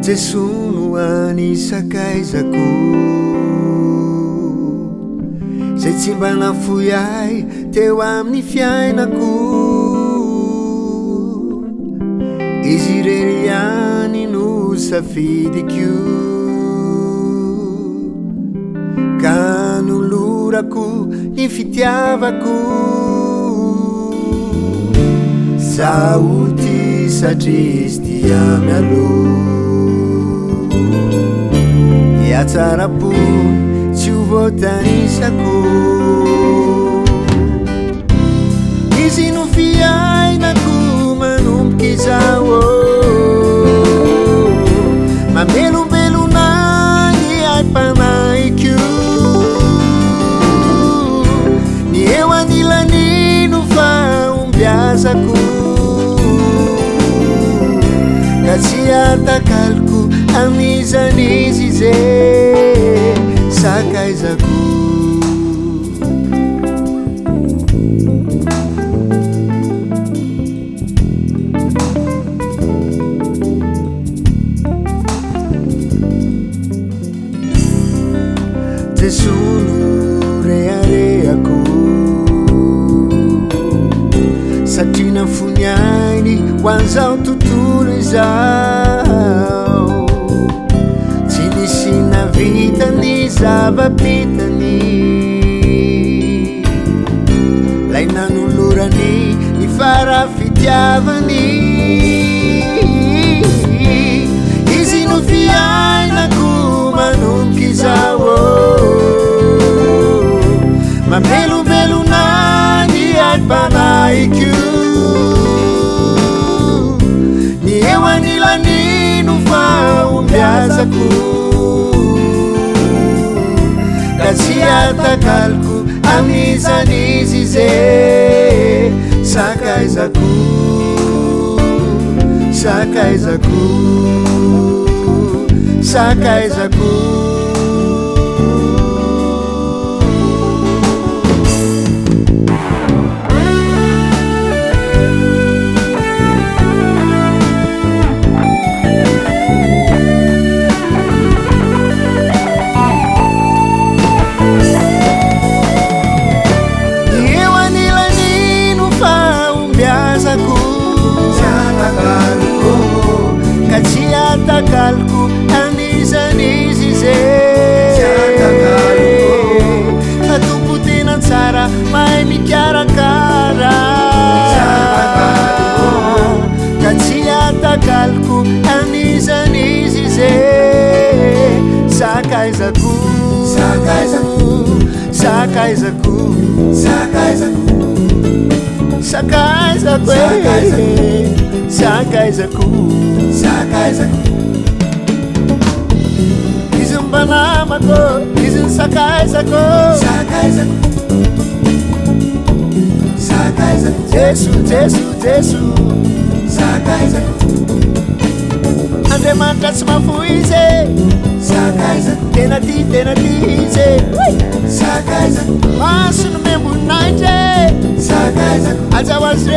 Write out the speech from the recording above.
Jesoa no anisakaizako zay tsy mba nafoy ahy teo amin'ny fiainako. Izy irery ihany no safidiko ka nolorako ny fitiavako. Zaho ty satrisy tia mialo iatsarapo tsy ho voatanisako. Izy no fiainako manomboky izao mamelombelona ny aim-panaiko. Ny eo anilanino fa ombiazako ka tsy atakaloko amin'izanizy zay sakaizako. Jesoa no rehareako satria nafony ainy ho an'izao tontolo izao. Tsy nisy navitany zava-bitany lay nanolorany ny farafitiavany. Izy no fiainako manomboky izao mamelombelona ny aim-panaiko. Ny eo anilanino fa ombiazako ka tsy atakaloko amin'izanizy zay sakaizako. Sakaizako, sakaizako. Ka tsy atakaloko amin'izanizy zay fa tompo tena tsara mahay mikarakara. Ka tsy atakaloko amin'izanizy zay sakaizako. Sakaizako, sakaizako, sakaizako, sakaizako, sakaizako, sakaizako. Izy mba namako, izy ny sakaizako. Sakaizako, sakaizako. Jesu, Jesu, Jesu, sakaizako. Andriamanitra tsy mafoy izy sakaizako. Tena ty izy sakaizako. Maso no memboninaitry sakaizako. Aza ho azy